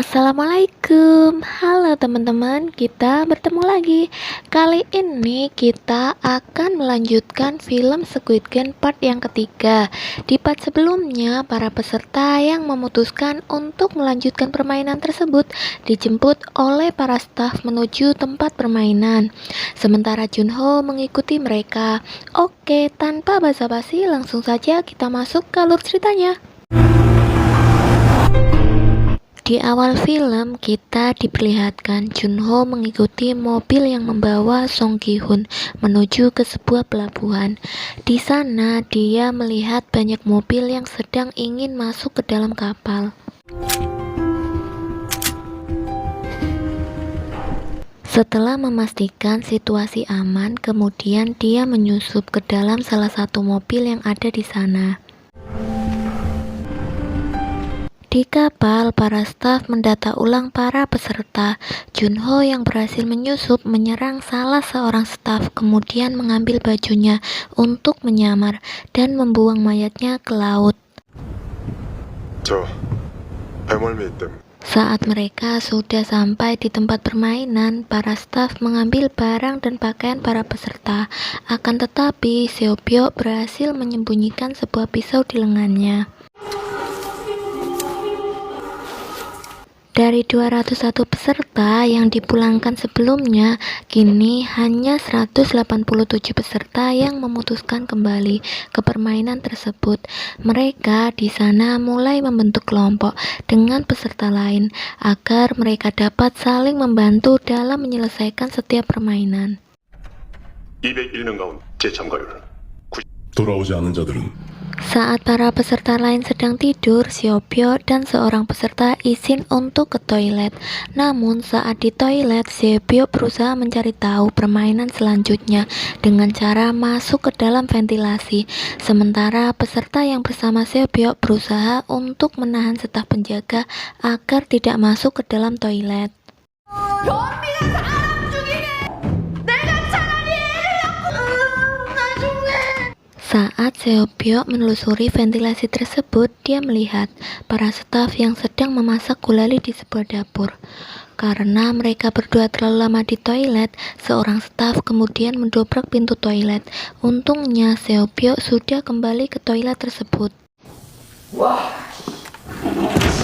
Assalamualaikum, halo teman-teman, kita bertemu lagi. Kali ini kita akan melanjutkan film Squid Game part yang ketiga. Di part sebelumnya, para peserta yang memutuskan untuk melanjutkan permainan tersebut dijemput oleh para staf menuju tempat permainan. Sementara Junho mengikuti mereka. Oke, tanpa basa-basi langsung saja kita masuk ke alur ceritanya. Di awal film, kita diperlihatkan Junho mengikuti mobil yang membawa Song Gi-hun menuju ke sebuah pelabuhan. Di sana, dia melihat banyak mobil yang sedang ingin masuk ke dalam kapal. Setelah memastikan situasi aman, kemudian dia menyusup ke dalam salah satu mobil yang ada di sana. Di kapal, para staf mendata ulang para peserta. Junho yang berhasil menyusup menyerang salah seorang staf, kemudian mengambil bajunya untuk menyamar dan membuang mayatnya ke laut. Saat mereka sudah sampai di tempat permainan, para staf mengambil barang dan pakaian para peserta. Akan tetapi, Seo Byok berhasil menyembunyikan sebuah pisau di lengannya. Dari 201 peserta yang dipulangkan sebelumnya, kini hanya 187 peserta yang memutuskan kembali ke permainan tersebut. Mereka di sana mulai membentuk kelompok dengan peserta lain agar mereka dapat saling membantu dalam menyelesaikan setiap permainan. 201명 가운데 재참가율 돌아오지 않은 자들은 Saat para peserta lain sedang tidur, Seo Byok dan seorang peserta izin untuk ke toilet. Namun saat di toilet, Seo Byok berusaha mencari tahu permainan selanjutnya dengan cara masuk ke dalam ventilasi. Sementara peserta yang bersama Seo Byok berusaha untuk menahan staf penjaga agar tidak masuk ke dalam toilet. Saat Seo Byok menelusuri ventilasi tersebut, dia melihat para staf yang sedang memasak gulali di sebuah dapur. Karena mereka berdua terlalu lama di toilet, seorang staf kemudian mendobrak pintu toilet. Untungnya Seo Byok sudah kembali ke toilet tersebut. 와,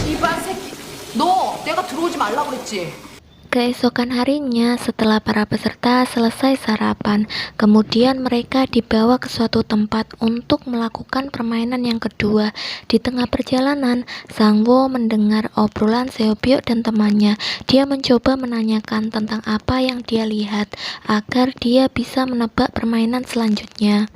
씨발 새끼, 너 내가 들어오지 말라고 그랬지? Keesokan harinya, setelah para peserta selesai sarapan, kemudian mereka dibawa ke suatu tempat untuk melakukan permainan yang kedua. Di tengah perjalanan, Sang-woo mendengar obrolan Seo Byok dan temannya. Dia mencoba menanyakan tentang apa yang dia lihat, agar dia bisa menebak permainan selanjutnya.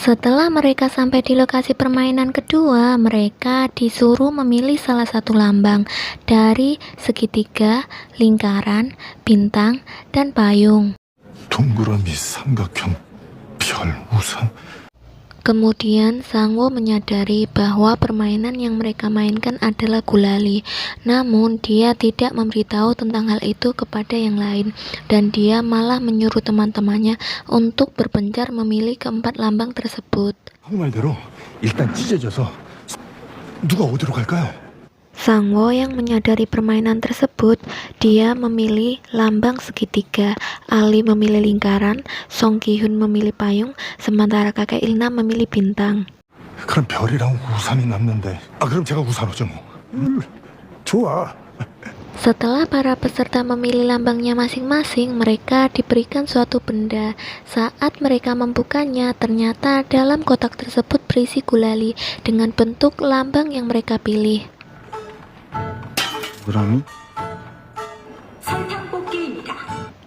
Setelah mereka sampai di lokasi permainan kedua, mereka disuruh memilih salah satu lambang dari segitiga, lingkaran, bintang, dan payung. 동그라미, 삼각형, 별, 우산. Kemudian Sang-woo menyadari bahwa permainan yang mereka mainkan adalah gulali. Namun dia tidak memberitahu tentang hal itu kepada yang lain, dan dia malah menyuruh teman-temannya untuk berpencar memilih keempat lambang tersebut. 형 말대로 일단 찢어져서 누가 어디로 갈까요? Sang-woo yang menyadari permainan tersebut, dia memilih lambang segitiga, Ali memilih lingkaran, Song Gi-hun memilih payung, sementara kakek Ilna memilih bintang. 그럼 별이랑 우산이 남는데 그럼 제가 우산으로 뭐. 좋아. Setelah para peserta memilih lambangnya masing-masing, mereka diberikan suatu benda. Saat mereka membukanya, ternyata dalam kotak tersebut berisi gulali dengan bentuk lambang yang mereka pilih. 동그라미?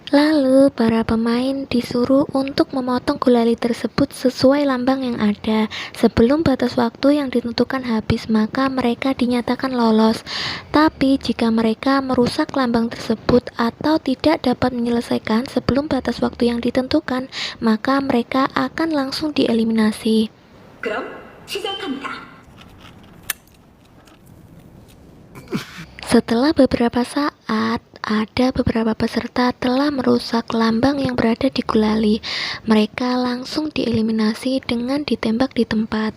Lalu, para pemain disuruh untuk memotong gulali tersebut sesuai lambang yang ada. Sebelum batas waktu yang ditentukan habis, maka mereka dinyatakan lolos. Tapi, jika mereka merusak lambang tersebut atau tidak dapat menyelesaikan sebelum batas waktu yang ditentukan, maka mereka akan langsung dieliminasi. 그럼 시작합니다. Setelah beberapa saat, ada beberapa peserta telah merusak lambang yang berada di gulali. Mereka langsung dieliminasi dengan ditembak di tempat.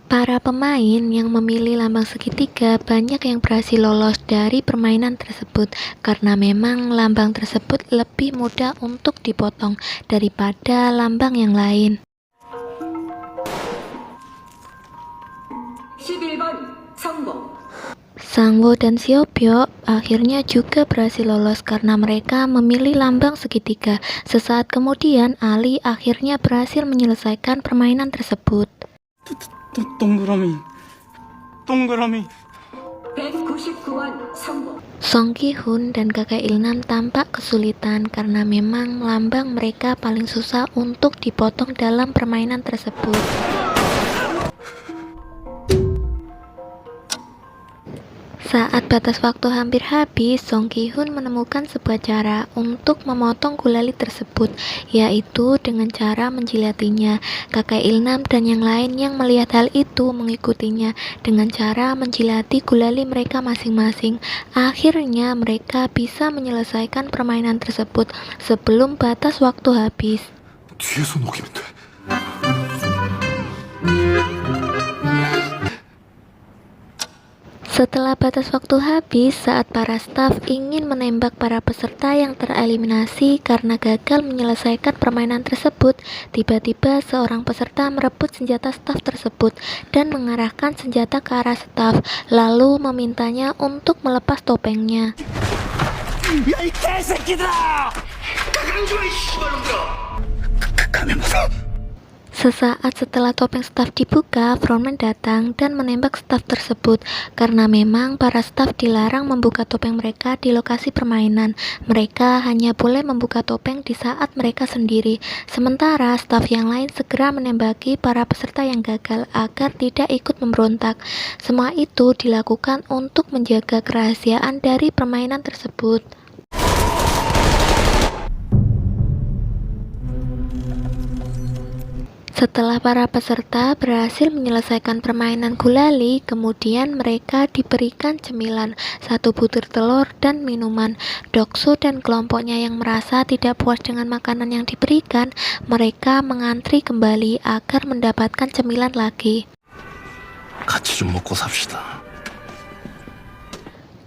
Para pemain yang memilih lambang segitiga banyak yang berhasil lolos dari permainan tersebut karena memang lambang tersebut lebih mudah untuk dipotong daripada lambang yang lain. 11번 성공. Sangwoo dan Xiaobyo akhirnya juga berhasil lolos karena mereka memilih lambang segitiga. Sesaat kemudian, Ali akhirnya berhasil menyelesaikan permainan tersebut. 동그라미 199번 성공. Song Ki-hoon dan kakak Ilnam tampak kesulitan karena memang lambang mereka paling susah untuk dipotong dalam permainan tersebut. Saat batas waktu hampir habis, Song Ki-hoon menemukan sebuah cara untuk memotong gulali tersebut, yaitu dengan cara menjilatinya. Kakak Ilnam dan yang lain yang melihat hal itu mengikutinya dengan cara menjilati gulali mereka masing-masing. Akhirnya mereka bisa menyelesaikan permainan tersebut sebelum batas waktu habis. 뒤에서 녹이면 돼. Setelah batas waktu habis, saat para staf ingin menembak para peserta yang tereliminasi karena gagal menyelesaikan permainan tersebut, tiba-tiba seorang peserta merebut senjata staf tersebut dan mengarahkan senjata ke arah staf, lalu memintanya untuk melepas topengnya. Sesaat setelah topeng staf dibuka, frontman datang dan menembak staf tersebut karena memang para staf dilarang membuka topeng mereka di lokasi permainan. Mereka hanya boleh membuka topeng di saat mereka sendiri. Sementara staf yang lain segera menembaki para peserta yang gagal agar tidak ikut memberontak. Semua itu dilakukan untuk menjaga kerahasiaan dari permainan tersebut. Setelah para peserta berhasil menyelesaikan permainan gulali, kemudian mereka diberikan cemilan, 1 butir telur, dan minuman. Doksu dan kelompoknya yang merasa tidak puas dengan makanan yang diberikan, mereka mengantri kembali agar mendapatkan cemilan lagi. 같이 좀 먹고 삽시다.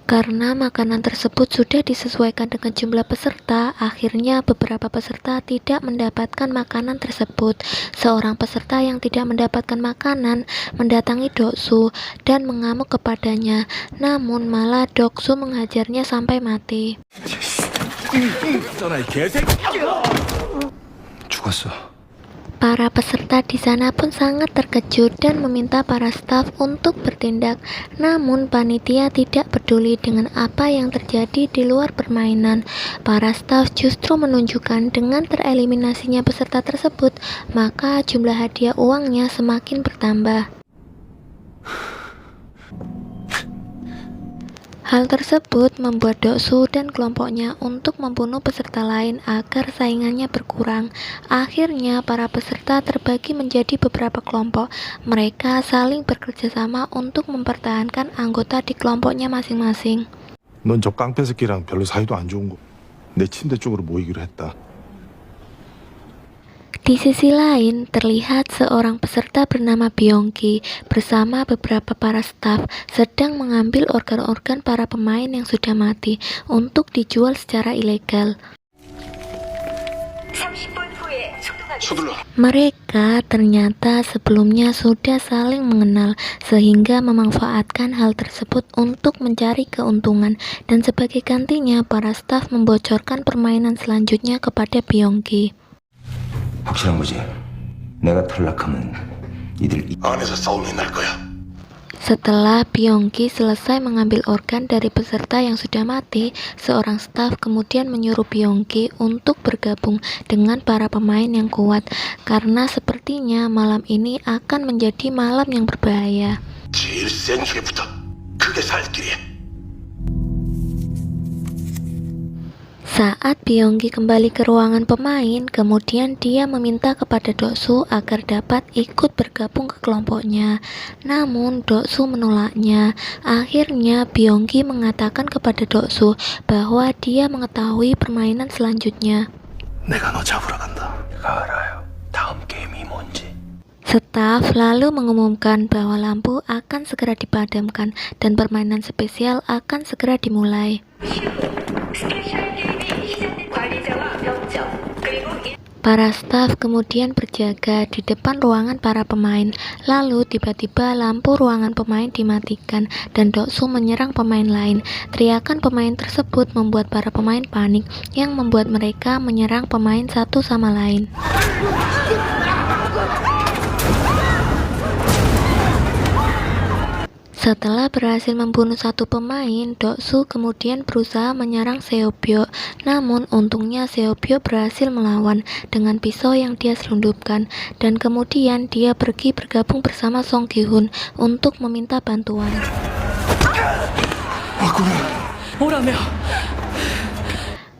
Karena makanan tersebut sudah disesuaikan dengan jumlah peserta, akhirnya beberapa peserta tidak mendapatkan makanan tersebut. Seorang peserta yang tidak mendapatkan makanan mendatangi Doksu dan mengamuk kepadanya, namun malah Doksu menghajarnya sampai mati. 죽었어. Para peserta di sana pun sangat terkejut dan meminta para staf untuk bertindak. Namun panitia tidak peduli dengan apa yang terjadi di luar permainan. Para staf justru menunjukkan dengan tereliminasinya peserta tersebut, maka jumlah hadiah uangnya semakin bertambah. Hal tersebut membuat Doksu dan kelompoknya untuk membunuh peserta lain agar saingannya berkurang. Akhirnya para peserta terbagi menjadi beberapa kelompok. Mereka saling bekerja sama untuk mempertahankan anggota di kelompoknya masing-masing. 넌 저 깡패 새끼랑 별로 사이도 안 좋은 거. 내 침대 쪽으로 모이기로 했다. Di sisi lain, terlihat seorang peserta bernama Byongki bersama beberapa para staf sedang mengambil organ-organ para pemain yang sudah mati untuk dijual secara ilegal. 30분 후에 출동하겠습니다. 서둘러. Mereka ternyata sebelumnya sudah saling mengenal sehingga memanfaatkan hal tersebut untuk mencari keuntungan, dan sebagai gantinya para staf membocorkan permainan selanjutnya kepada Byongki. 확실한 거지? 내가 탈락하면 이들 안에서 싸움이 날 거야. Setelah Byongki selesai mengambil organ dari peserta yang sudah mati, seorang staf kemudian menyuruh Byongki untuk bergabung dengan para pemain yang kuat, karena sepertinya malam ini akan menjadi malam yang berbahaya. 제일 센 중에부터 그게 살 길이야. Saat Byonggi kembali ke ruangan pemain, kemudian dia meminta kepada Doksu agar dapat ikut bergabung ke kelompoknya. Namun Doksu menolaknya. Akhirnya Byonggi mengatakan kepada Doksu bahwa dia mengetahui permainan selanjutnya. 내가 너 잡으러 간다. 내가 알아요. 다음 게임이 뭔지. Staf lalu mengumumkan bahwa lampu akan segera dipadamkan dan permainan spesial akan segera dimulai. 스페셜 게임이 시작된 관리자와 병정 그리고 Para staf kemudian berjaga di depan ruangan para pemain. Lalu tiba-tiba lampu ruangan pemain dimatikan dan Doksu menyerang pemain lain. Teriakan pemain tersebut membuat para pemain panik yang membuat mereka menyerang pemain satu sama lain. Setelah berhasil membunuh satu pemain, Doksu kemudian berusaha menyerang Seobyo. Namun untungnya Seobyo berhasil melawan dengan pisau yang dia selundupkan. Dan kemudian dia pergi bergabung bersama Song Gi-hun untuk meminta bantuan. 오라며.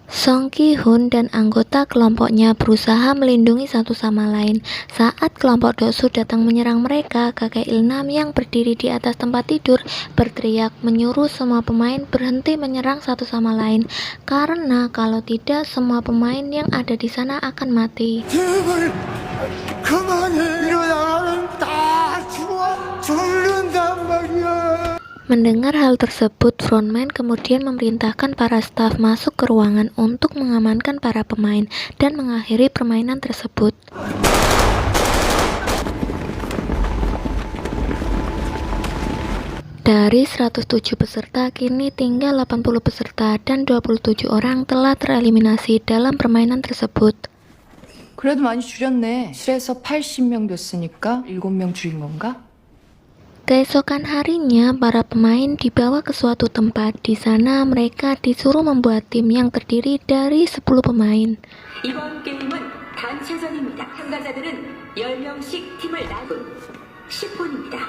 Song Gi-hun dan anggota kelompoknya berusaha melindungi satu sama lain. Saat kelompok Doksu datang menyerang mereka, kakek Ilnam yang berdiri di atas tempat tidur berteriak menyuruh semua pemain berhenti menyerang satu sama lain. Karena kalau tidak, semua pemain yang ada di sana akan mati. 제발 그만해. 이러다가는 다 죽는단 말이야. Mendengar hal tersebut, frontman kemudian memerintahkan para staf masuk ke ruangan untuk mengamankan para pemain dan mengakhiri permainan tersebut. Dari 107 peserta, kini tinggal 80 peserta dan 27 orang telah tereliminasi dalam permainan tersebut. 그래도 많이 줄였네. 7에서 80명 됐으니까 7명 줄인 건가? Keesokan harinya, para pemain dibawa ke suatu tempat. Di sana mereka disuruh membuat tim yang terdiri dari 10 pemain. 이번 게임은 단체전입니다. 참가자들은 10명씩 팀을 나눈 10분입니다.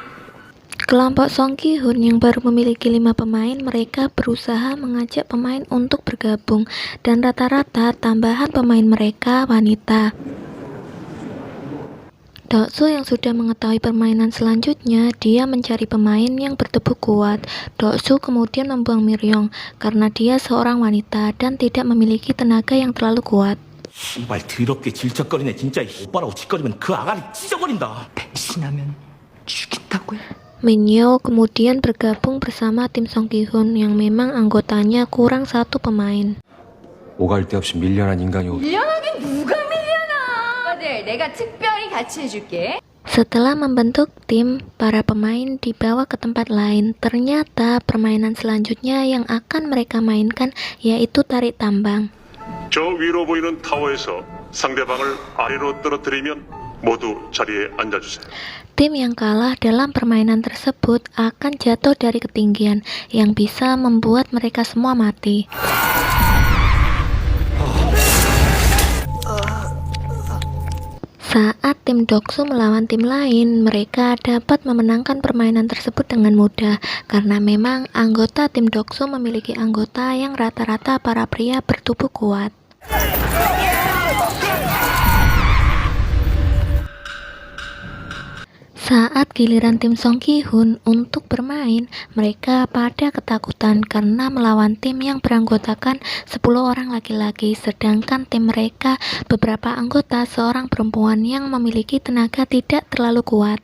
Kelompok Song Gi-hun yang baru memiliki 5 pemain, mereka berusaha mengajak pemain untuk bergabung, dan rata-rata tambahan pemain mereka wanita. Doksu yang sudah mengetahui permainan selanjutnya, dia mencari pemain yang bertubuh kuat. Doksu kemudian membuang Miryong karena dia seorang wanita dan tidak memiliki tenaga yang terlalu kuat. 씨발 더럽게 질척거리네 진짜. 오빠라고 짓거리면 그 아가리 찢어버린다. 배신하면 죽인다고요? Minyo kemudian bergabung bersama tim Song Gi-hun yang memang anggotanya kurang satu pemain. 오갈 데 없이 밀려난 인간이 밀려나긴 누가 밀려나? 오빠들 내가 특별히 같이 해줄게. Setelah membentuk tim, para pemain dibawa ke tempat lain. Ternyata permainan selanjutnya yang akan mereka mainkan yaitu tarik tambang. 저 위로 보이는 타워에서 상대방을 아래로 떨어뜨리면 모두 자리에 앉아주세요. Tim yang kalah dalam permainan tersebut akan jatuh dari ketinggian yang bisa membuat mereka semua mati. Saat tim Doksu melawan tim lain, mereka dapat memenangkan permainan tersebut dengan mudah karena memang anggota tim Doksu memiliki anggota yang rata-rata para pria bertubuh kuat. Saat giliran tim Song Gi-hun untuk bermain, mereka pada ketakutan karena melawan tim yang beranggotakan 10 orang laki-laki, sedangkan tim mereka beberapa anggota seorang perempuan yang memiliki tenaga tidak terlalu kuat.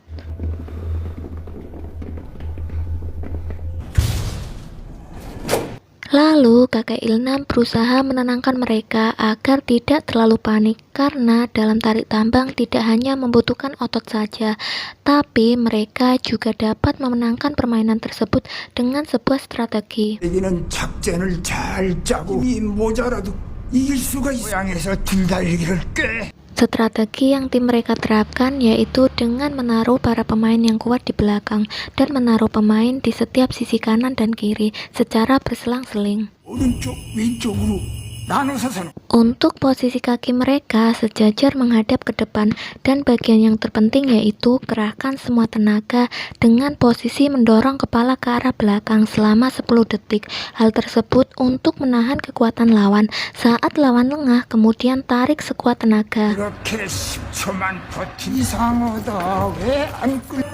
Lalu kakek Ilnam berusaha menenangkan mereka agar tidak terlalu panik karena dalam tarik tambang tidak hanya membutuhkan otot saja, tapi mereka juga dapat memenangkan permainan tersebut dengan sebuah strategi. 이기는 작전을 잘 짜고 이 모자라도 이길 수가 있어. 모양에서 둘 다 일기를 꽤. Strategi yang tim mereka terapkan yaitu dengan menaruh para pemain yang kuat di belakang dan menaruh pemain di setiap sisi kanan dan kiri secara berselang-seling. 오른쪽 왼쪽으로 나눠서서는 Untuk posisi kaki mereka sejajar menghadap ke depan dan bagian yang terpenting yaitu kerahkan semua tenaga dengan posisi mendorong kepala ke arah belakang selama 10 detik. Hal tersebut untuk menahan kekuatan lawan. Saat lawan lengah, kemudian tarik sekuat tenaga. 이렇게 10초만 버티 이상하다. 왜 안 끌?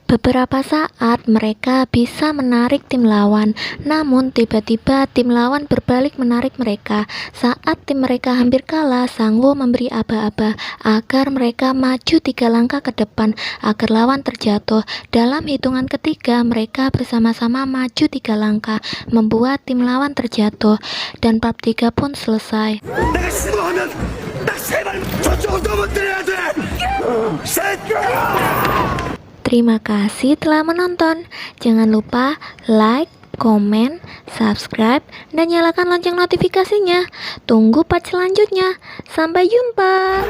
Beberapa saat mereka bisa menarik tim lawan, namun tiba-tiba tim lawan berbalik menarik mereka. Saat tim mereka hampir kalah, Sangwoo memberi aba-aba agar mereka maju 3 langkah ke depan agar lawan terjatuh. Dalam hitungan ketiga, mereka bersama-sama maju 3 langkah, membuat tim lawan terjatuh, dan bab 3 pun selesai. 내가 시도하면 딱 3발 저쪽으로 넘어뜨려야 돼. Terima kasih telah menonton. Jangan lupa like, komen, subscribe, dan nyalakan lonceng notifikasinya. Tunggu part selanjutnya. Sampai jumpa.